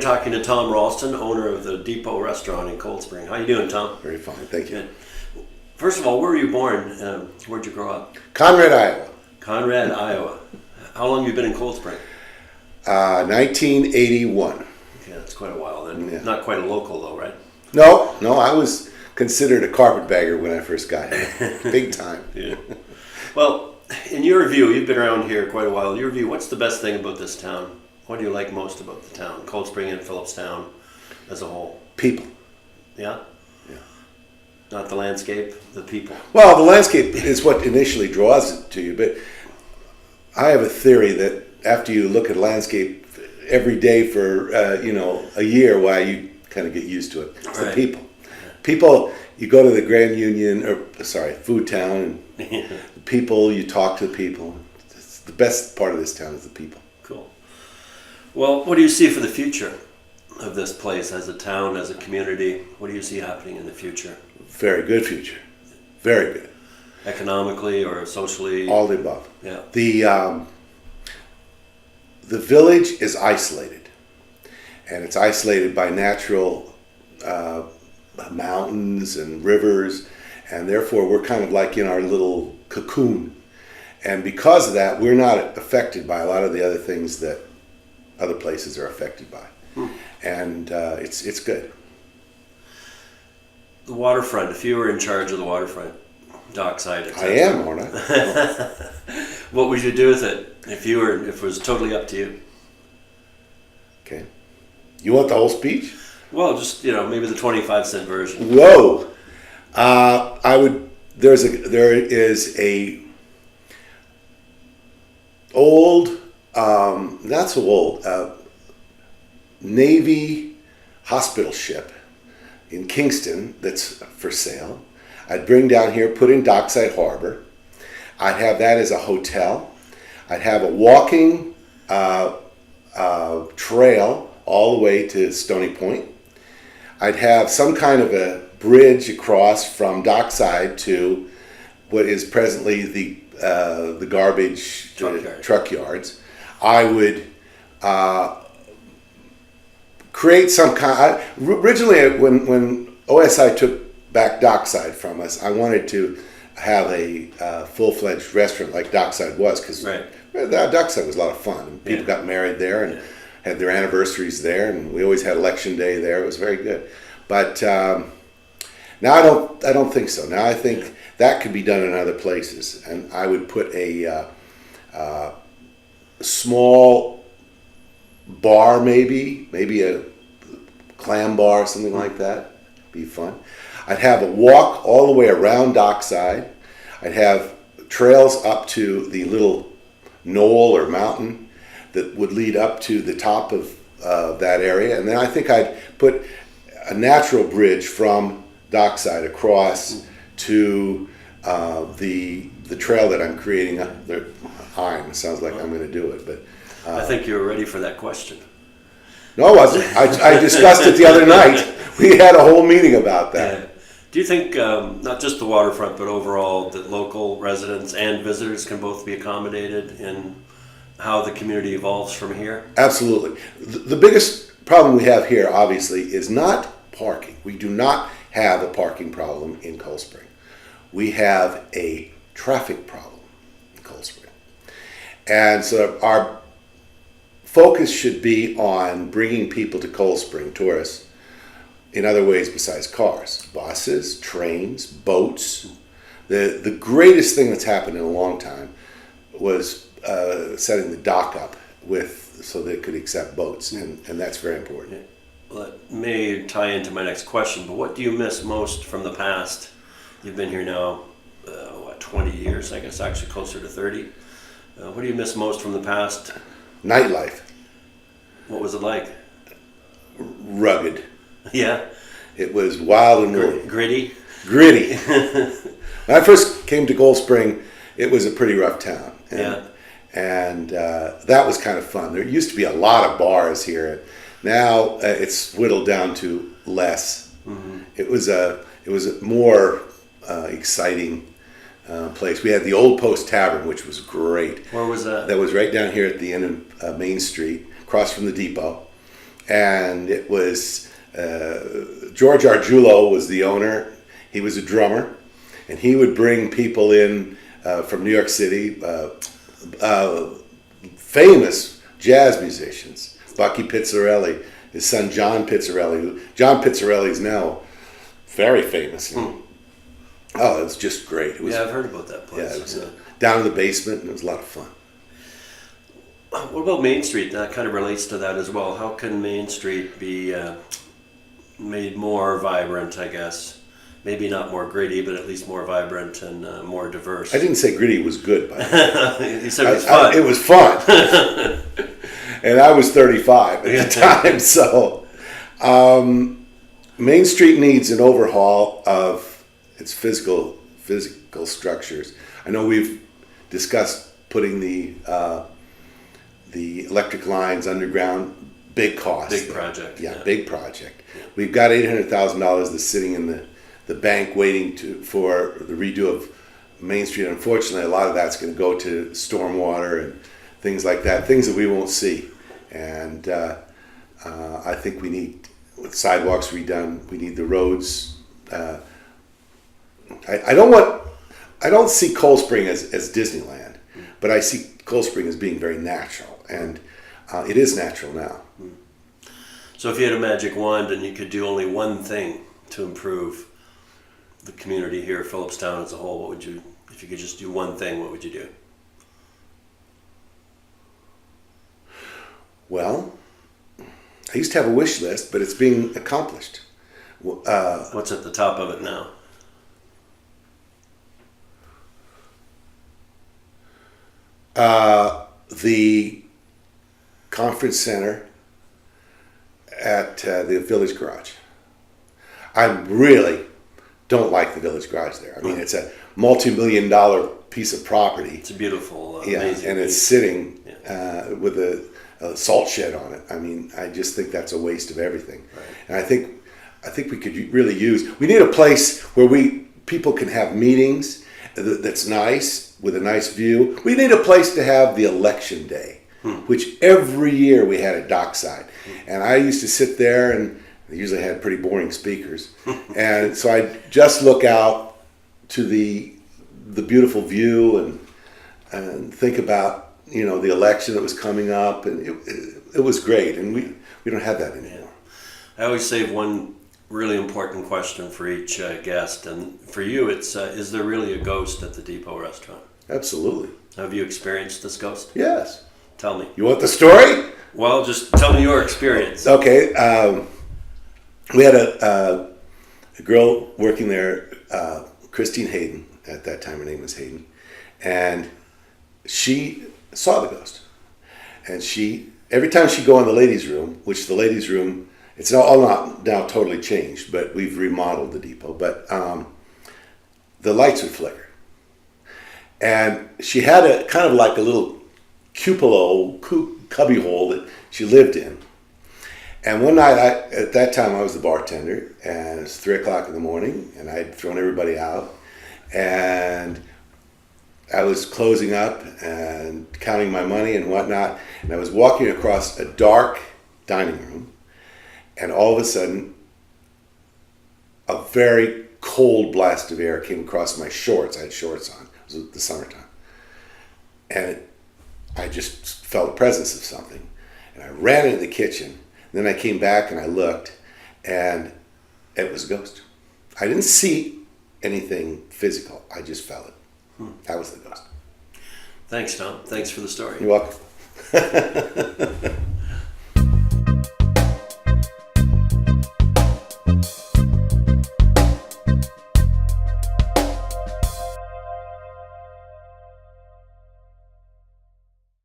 talking to Tom Rolston, owner of the Depot Restaurant in Cold Spring. How you doing, Tom? Very fine, thank you. Good. First of all, where were you born? Where'd you grow up? Conrad, Iowa. Conrad, Iowa. How long have you been in Cold Spring? 1981. Okay, that's quite a while then. Yeah. Not quite a local though, right? No, I was considered a carpetbagger when I first got here. Big time. Yeah. Well, in your view, you've been around here quite a while. In your view, what's the best thing about this town? What do you like most about the town, Cold Spring and Philipstown as a whole? People. Yeah? Yeah. Not the landscape, the people. Well, the landscape is what initially draws it to you, but I have a theory that after you look at landscape every day for a year, why you kind of get used to it. It's Right. the people. People, you go to the Grand Union, Food Town, and the people, you talk to the people. It's the best part of this town is the people. Cool. Well, what do you see for the future of this place as a town, as a community? What do you see happening in the future? Very good future. Very good. Economically or socially? All the above. Yeah. The village is isolated, and it's isolated by natural mountains and rivers, and therefore we're kind of like in our little cocoon. And because of that, we're not affected by a lot of the other things that other places are affected by. And it's good. The waterfront, if you were in charge of the waterfront, dockside, etc. I am, aren't I? What would you do with it if it was totally up to you? Okay. You want the whole speech? Well, just, maybe the 25-cent version. Whoa. I would. There is a old, not so old, Navy hospital ship in Kingston that's for sale. I'd bring down here, put in Dockside Harbor. I'd have that as a hotel. I'd have a walking trail all the way to Stony Point. I'd have some kind of a bridge across from Dockside to what is presently the garbage truck yards. I would create some kind. Originally, when OSI took back Dockside from us, I wanted to have a full-fledged restaurant like Dockside was, because Dockside was a lot of fun. People got married there and had their anniversaries there, and we always had election day there. It was very good. But now I don't think so. Now I think that could be done in other places, and I would put a small bar, maybe a clam bar, something like that. Be fun. I'd have a walk all the way around Dockside. I'd have trails up to the little knoll or mountain that would lead up to the top of that area. And then I think I'd put a natural bridge from Dockside across to the trail that I'm creating. It sounds like I'm going to do it, but I think you were ready for that question. No, I wasn't. I discussed it the other night. We had a whole meeting about that. Yeah. Do you think not just the waterfront, but overall that local residents and visitors can both be accommodated in how the community evolves from here? Absolutely. The biggest problem we have here, obviously, is not parking. We do not have a parking problem in Cold Spring. We have a traffic problem in Cold Spring. And so our focus should be on bringing people to Cold Spring, tourists, in other ways besides cars. Buses, trains, boats. The greatest thing that's happened in a long time was setting the dock up so that it could accept boats, and that's very important. Well, that may tie into my next question, but what do you miss most from the past? You've been here now, 20 years, I guess, actually closer to 30. What do you miss most from the past? Nightlife. What was it like? Rugged. Yeah. It was wild and woolly. Gritty? Gritty. When I first came to Cold Spring, it was a pretty rough town. And that was kind of fun. There used to be a lot of bars here. Now it's whittled down to less. Mm-hmm. It was a more exciting place. We had the Old Post Tavern, which was great. Where was that? That was right down here at the end of Main Street, across from the depot. and it was George Arjulo was the owner. He was a drummer, and he would bring people in from New York City, famous jazz musicians. Bucky Pizzarelli, his son John Pizzarelli. John Pizzarelli is now very famous. Oh, it was just great. It was, Yeah, I've heard about that place. yeah, it was down in the basement, and it was a lot of fun. What about Main Street? That kind of relates to that as well. How can Main Street be made more vibrant, I guess? Maybe not more gritty, but at least more vibrant and more diverse. I didn't say gritty was good, by the way. You said it was fun. It was fun. And I was 35 at the time, so Main Street needs an overhaul of its physical structures. I know we've discussed putting the electric lines underground. Big cost. Big project. Yeah, big project. Yeah. We've got $800,000 that's sitting in the bank waiting for the redo of Main Street. Unfortunately, a lot of that's going to go to stormwater and things like that, things that we won't see. And I think we need sidewalks redone. We need the roads. I don't see Cold Spring as Disneyland, but I see Cold Spring as being very natural, and it is natural now. So if you had a magic wand and you could do only one thing to improve the community here, Philipstown as a whole, what would you, if you could just do one thing, what would you do? Well, I used to have a wish list, but it's being accomplished. What's at the top of it now? The conference center at the Village Garage. I really don't like the Village Garage there. I mean, it's a multi-million-dollar piece of property. It's a beautiful, Yeah, amazing and it's sitting with a salt shed on it. I mean, I just think that's a waste of everything. Right. And I think we could really we need a place where people can have meetings that's nice, with a nice view. We need a place to have the election day, which every year we had at Dockside. And I used to sit there, and they usually had pretty boring speakers. And so I'd just look out to the beautiful view and think about, the election that was coming up. And it was great. And we don't have that anymore. I always save one really important question for each guest, and for you it's is there really a ghost at the Depot restaurant? Absolutely. Have you experienced this ghost? Yes. Tell me. You want the story? Well, just tell me your experience. Okay. We had a girl working there, Christine Hayden. At that time, her name was Hayden, and she saw the ghost. And every time she'd go in the ladies' room, which the ladies' room, it's all not now totally changed, but we've remodeled the Depot. But the lights would flicker, and she had a kind of like a little cubby hole that she lived in. And one night, at that time, I was the bartender, and it's 3:00 in the morning, and I'd thrown everybody out, and I was closing up and counting my money and whatnot, and I was walking across a dark dining room. And all of a sudden, a very cold blast of air came across my shorts. I had shorts on. It was the summertime. And I just felt the presence of something. And I ran into the kitchen. And then I came back and I looked, and it was a ghost. I didn't see anything physical. I just felt it. That was the ghost. Thanks, Tom. Thanks for the story. You're welcome.